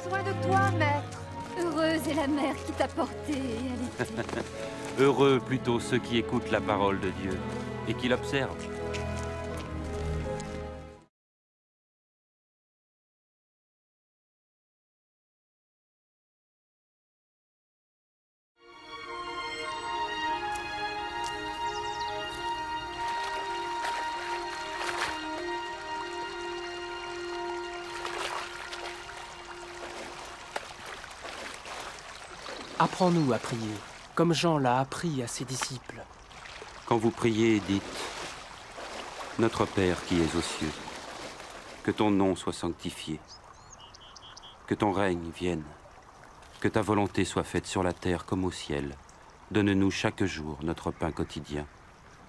besoin de toi, maître. Heureuse est la mère qui t'a porté et allaitée. Heureux plutôt ceux qui écoutent la parole de Dieu et qui l'observent. Apprends-nous à prier, comme Jean l'a appris à ses disciples. Quand vous priez, dites « Notre Père qui es aux cieux, que ton nom soit sanctifié, que ton règne vienne, que ta volonté soit faite sur la terre comme au ciel. Donne-nous chaque jour notre pain quotidien.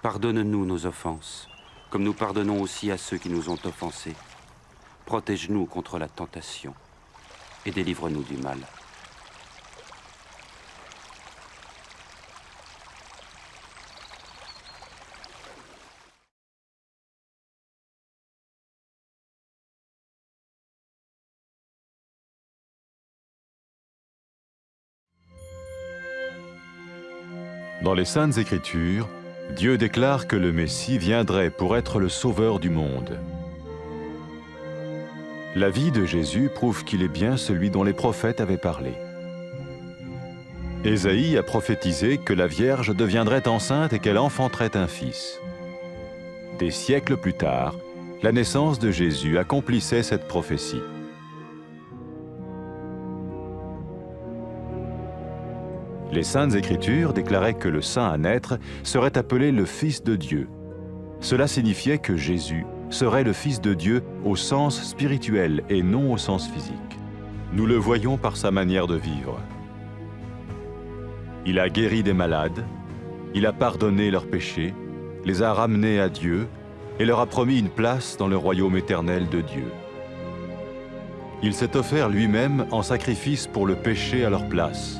Pardonne-nous nos offenses, comme nous pardonnons aussi à ceux qui nous ont offensés. Protège-nous contre la tentation et délivre-nous du mal. » Dans les Saintes Écritures, Dieu déclare que le Messie viendrait pour être le sauveur du monde. La vie de Jésus prouve qu'il est bien celui dont les prophètes avaient parlé. Ésaïe a prophétisé que la Vierge deviendrait enceinte et qu'elle enfanterait un fils. Des siècles plus tard, la naissance de Jésus accomplissait cette prophétie. Les Saintes Écritures déclaraient que le saint à naître serait appelé le Fils de Dieu. Cela signifiait que Jésus serait le Fils de Dieu au sens spirituel et non au sens physique. Nous le voyons par sa manière de vivre. Il a guéri des malades, il a pardonné leurs péchés, les a ramenés à Dieu et leur a promis une place dans le royaume éternel de Dieu. Il s'est offert lui-même en sacrifice pour le péché à leur place.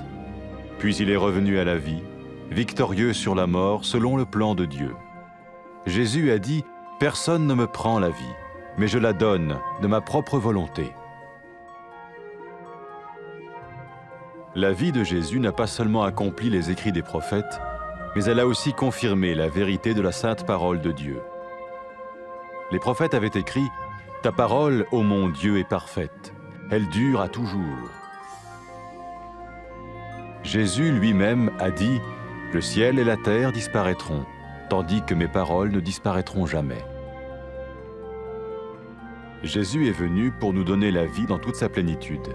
Puis il est revenu à la vie, victorieux sur la mort selon le plan de Dieu. Jésus a dit « Personne ne me prend la vie, mais je la donne de ma propre volonté. » La vie de Jésus n'a pas seulement accompli les écrits des prophètes, mais elle a aussi confirmé la vérité de la sainte parole de Dieu. Les prophètes avaient écrit « Ta parole, ô mon Dieu, est parfaite, elle dure à toujours. » Jésus lui-même a dit « Le ciel et la terre disparaîtront, tandis que mes paroles ne disparaîtront jamais. » Jésus est venu pour nous donner la vie dans toute sa plénitude.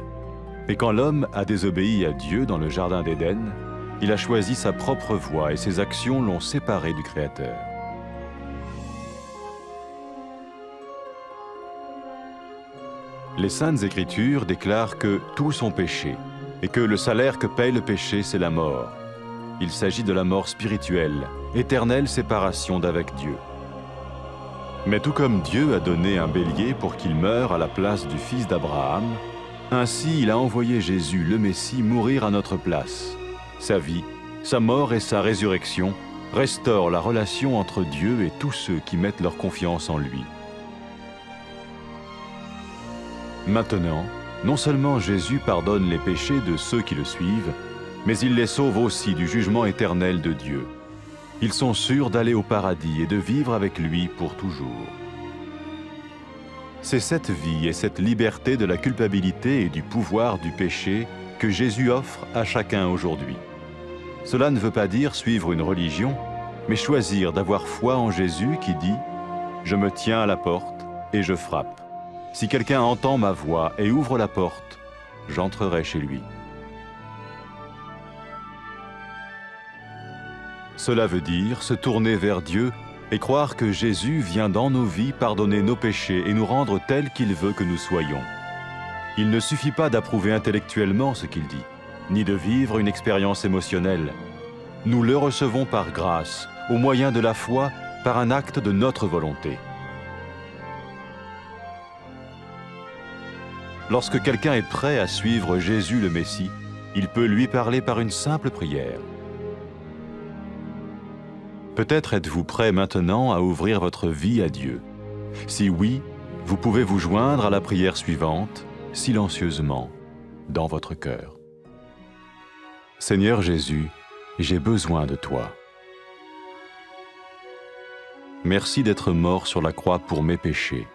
Mais quand l'homme a désobéi à Dieu dans le jardin d'Éden, il a choisi sa propre voie et ses actions l'ont séparé du Créateur. Les Saintes Écritures déclarent que tous ont péché et que le salaire que paye le péché, c'est la mort. Il s'agit de la mort spirituelle, éternelle séparation d'avec Dieu. Mais tout comme Dieu a donné un bélier pour qu'il meure à la place du fils d'Abraham, ainsi il a envoyé Jésus, le Messie, mourir à notre place. Sa vie, sa mort et sa résurrection restaurent la relation entre Dieu et tous ceux qui mettent leur confiance en lui. Maintenant, non seulement Jésus pardonne les péchés de ceux qui le suivent, mais il les sauve aussi du jugement éternel de Dieu. Ils sont sûrs d'aller au paradis et de vivre avec lui pour toujours. C'est cette vie et cette liberté de la culpabilité et du pouvoir du péché que Jésus offre à chacun aujourd'hui. Cela ne veut pas dire suivre une religion, mais choisir d'avoir foi en Jésus qui dit « Je me tiens à la porte et je frappe. Si quelqu'un entend ma voix et ouvre la porte, j'entrerai chez lui. » Cela veut dire se tourner vers Dieu et croire que Jésus vient dans nos vies pardonner nos péchés et nous rendre tels qu'il veut que nous soyons. Il ne suffit pas d'approuver intellectuellement ce qu'il dit, ni de vivre une expérience émotionnelle. Nous le recevons par grâce, au moyen de la foi, par un acte de notre volonté. Lorsque quelqu'un est prêt à suivre Jésus le Messie, il peut lui parler par une simple prière. Peut-être êtes-vous prêt maintenant à ouvrir votre vie à Dieu. Si oui, vous pouvez vous joindre à la prière suivante, silencieusement. dans votre cœur. Seigneur Jésus, j'ai besoin de toi. Merci d'être mort sur la croix pour mes péchés.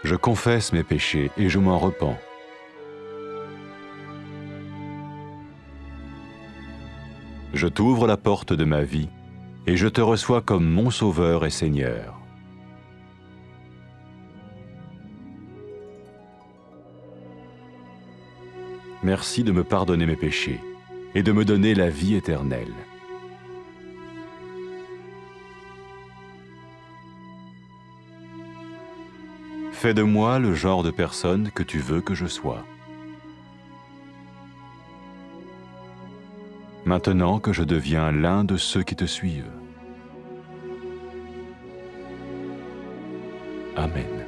Je confesse mes péchés et je m'en repens. Je t'ouvre la porte de ma vie et je te reçois comme mon Sauveur et Seigneur. Merci de me pardonner mes péchés et de me donner la vie éternelle. Fais de moi le genre de personne que tu veux que je sois. Maintenant que je deviens l'un de ceux qui te suivent. Amen.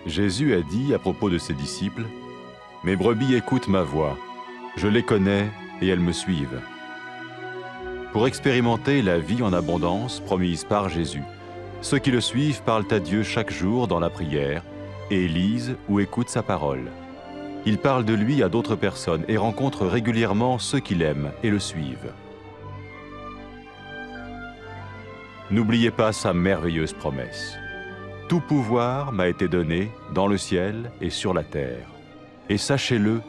Jésus a dit à propos de ses disciples, « Mes brebis écoutent ma voix, je les connais et elles me suivent. » Pour expérimenter la vie en abondance promise par Jésus, ceux qui le suivent parlent à Dieu chaque jour dans la prière et lisent ou écoutent sa parole. Ils parlent de lui à d'autres personnes et rencontrent régulièrement ceux qui l'aiment et le suivent. N'oubliez pas sa merveilleuse promesse. Tout pouvoir m'a été donné dans le ciel et sur la terre. Et sachez-le,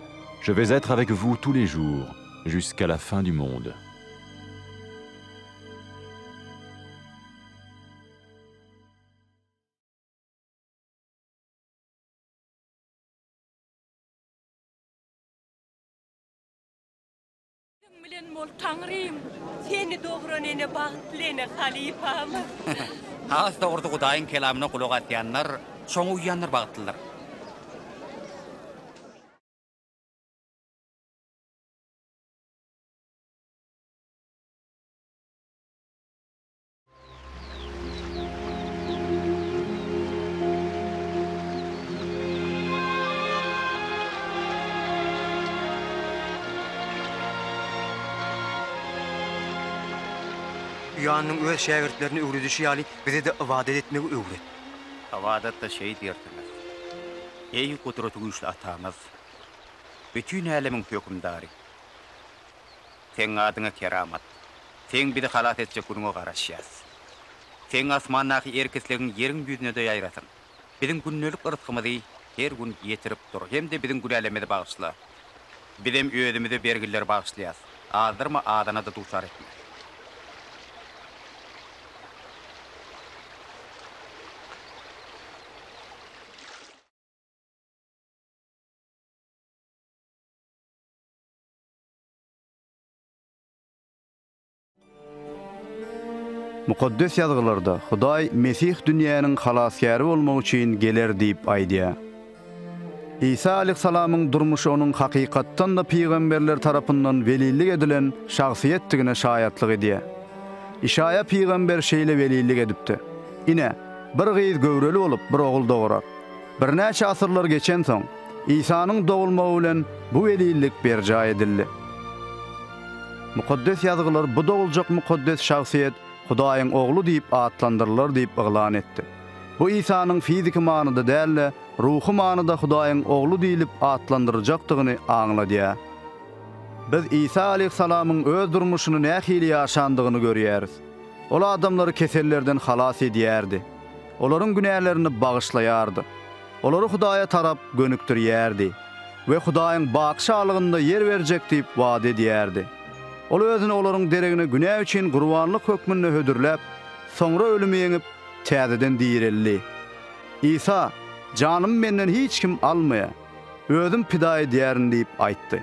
je vais être avec vous tous les jours, jusqu'à la fin du monde. Ağız doğurdu Kudayın kelamına kulak atyanlar, çoğu uyanır bağıttılar. Dünyanın öz şagirdlerini öğretişi yali bize de ibadet etmeyi öğret. Ibadet da şey derdiler. Ey kudreti güçlü atamız, bütün alemin hükümdarı. Sen adına keramat, sen bizi halat edecek gününe karışacağız. Sen asmandaki erkeklerin yerin yüzüne de yayrasın. Bizim günlük ırtkımızı her gün getirip dur. Hem de bizim gün alemede bağışla. Bizim özümüzü vergiler bağışlayaz. Azdırma adına da duşar etme. Mukaddes yazgılarda Hudaý Mesih dünýäniň halaskary bolmak üçin geler diýip aýdýar. İsa aleyhissalamyň durmuşy onuň hakykatdan da peýgamberler tarapyndan welilik edilen şahsiýetdigine şaýatlyk edýär. İşaya peýgamber şeýle welilik edipdi. Ine bir gyz göwreli bolup bir ogul dogurar. Birnäçe asyrlar geçen soň İsa'nın doğulmagy bilen bu welilik berja edildi. Mukaddes yazgılar bu doğuljak mukaddes şahsiýet Hudaýyň oglu diýip atlandyrlar diýip ýylan etdi. Bu İsa'nın fiziki manyda däl, ruhy manyda Hudaýyň oglu diýilip atlandyrjakdygyny aňladýar. Biz İsa aleyhissalamyň öz durmuşyny nähili ýaşandygyny görýäris. Ol adamlary kesellerden halas edýärdi. Olaryň günälerini bagyşlaýardy. Olary Hudaýa tarap gönükdirýärdi we Hudaýyň bagşalygynda yer berjek diýip wada edýärdi. Ol özüni olaryň deregine günä üçin gurbanlyk hökmüne hödürläp, soňra ölümi ýeňip täzeden diýirelli. İsa, "Janym menden hiç kim almaýa, özüm pida edýärin" diýip aýtdy.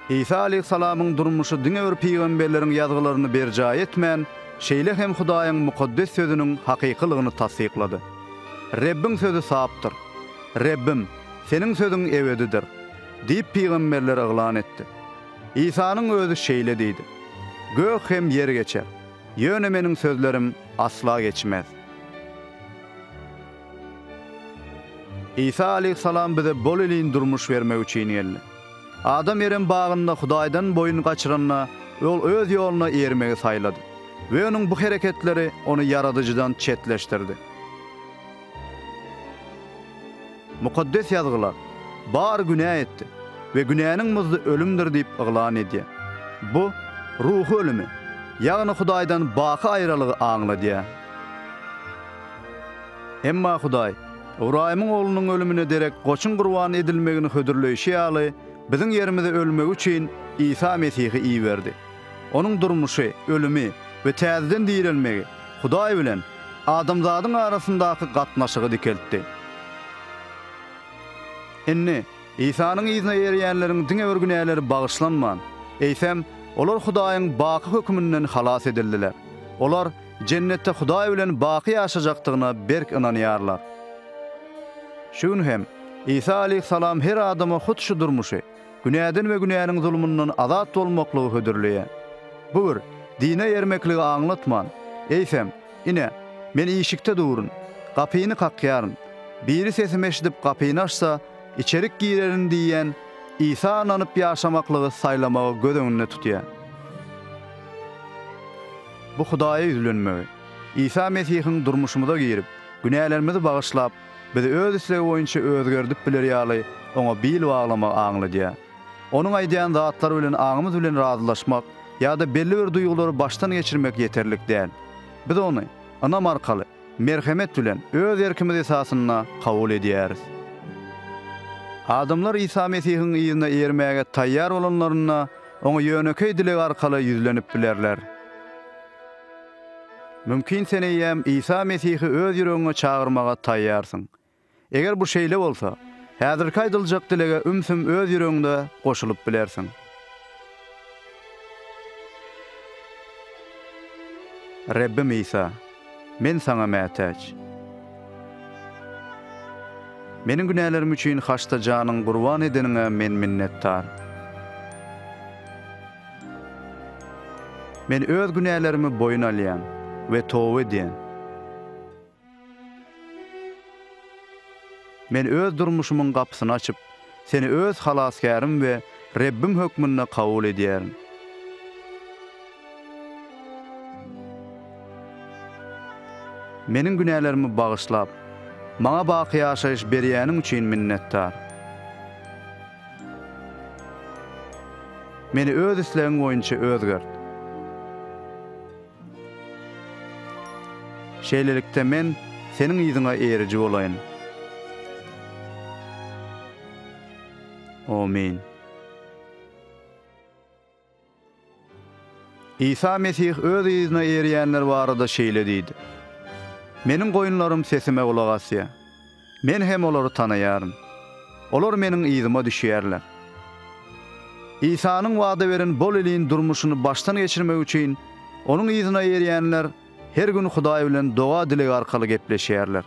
İsa aleyhissalamyň durmuşy diňe bir peýgamberleriň ýazgylaryny berja etmän, şeýle hem Hudaýyň mukaddes sözüniň hakykylygyny tassyklady. Rebbin sözü sapdyr. Rebbim, seniň sözüň ebedidir diýip peýgamberler ýylan etdi. İsa'nın özü şeýle diýdi. Gök hem yer geçer. Ýöne meniň sözlerim asla geçmez. İsa aleyhissalam bize bol elin durmuş vermek üçin geldi. Adam ýerin bagynda Hudaýdan boyun gaçyranyna ol öz yoluna ermegi sayladı ve onun bu hareketleri onu yaradıcıdan çetleştirdi. Mukaddes yazgılar bar günah etdi ve günahının mızdı ölümdür deyip ıglan ediyor. Bu ruhu ölümü, yani Hudaydan bakı ayrılığı ağla diye. Emma Huday, Ibrahim'in oğlunun ölümüne derek koçun kurban edilmegini hödürleyişi alı, bizim yerimizde ölmek için İsa Mesih'i iyi verdi. Onun durmuşu, ölümü ve təzden dirilmegi Huday bilen adamzadın arasındaki katnaşığı dikeltti. Inni, İsa'nın izine eriyenlerin dine örgüneyleri bağışlanman. Eysem, olar Hudayın bakı hükmünden halas edildiler. Olar cennette Huday bilen bakı yaşajaktığına berk inanýarlar. Şun hem, İsa aleyhissalam her adama hut durmuşu, günäden ve günäniň zulmundan azat bolmaklygy hödürleýär. Bu bir dine yermekligi anlatman. Eysem, ine, men işikte durun, kapyny kakýaryn. Biri sesimi eşidip kapyny açsa, içerik girerin diýen İsa ananyp ýaşamaklygy saylamagy göz öňünde tutýar. Bu Hudaýa üzlenmegi, İsa Mesihiň durmuşymyza girip, günälerimizi bagyşlap, bizi öz islegi boýunça özgerdip biler ýaly, oňa bil baglamak aňladýar. Onun aýdýan zatlary bilen aňymyz bilen razylaşmak ýa-da belli bir duýgulary baştan geçirmek ýeterlik däl. Biz ony ana markaly merhemet bilen öz erkimiz esasyna kabul edýäris. Adamlar İsa Mesihiň ýyzyna ermäge taýýar bolanlaryna oňa ýönekey dilek arkaly ýüzlenip bilerler. Mümkin sen eýem İsa Mesihi öz ýüregiňe çagyrmaga taýýarsyň. Eger bu şeýle bolsa, häzirki aýdyljak dilege ümsüm öz ýüregiňde goşulyp bilersiň. Rabbim İsa, men sana mätäç. Meniň günälerim üçin haçta janyň gurban edeniňe men minnettar. Men öz günälerimi boyun alýan ve towba edýän. Men öz durmuşumyň gapysyny açyp, seni öz halaskarym we Rabbim hökmüne kabul edýärim. Meniň günälerimi bagyşlap, maňa baky ýaşaýyş berýäniň üçin minnettar. Meni öz islegiň boýunça özgert. Şeýlelikde men seniň ýyzyňa eriji bolaýyn. Amin. İsa Mesih öz ýyzyna erýänler barada şeýle diýdi. Meniň goýunlarym sesime gulak asýar. Men hem olary tanaýarym. Olar meniň ýyzyma düşýärler. İsa'nın wada beren bol elin durmuşyny baştan geçirmek üçin onuň ýyzyna erýänler her gün Hudaý bilen doga dilek arkaly gepleşýärler.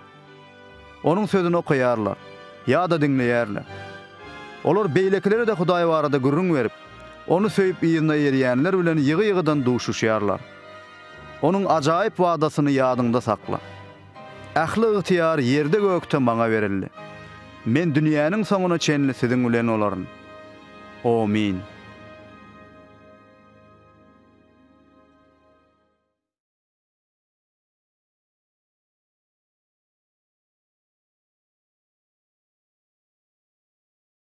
Onuň sözüni okuýarlar, ýa-da dinleýärler. Olar beýlekleri de Hudaý barada gürrüň berip, onu söýüp ýyzyna erýänler bilen ýygy-ýygydan duşuşýarlar. Onuň ajaýyp wadasyny ýadyňda sakla. Ähli ýytyar ýerde gökde maňa berildi. Men dünýäniň soňuna çenli siziň bilen olaryn. Amin.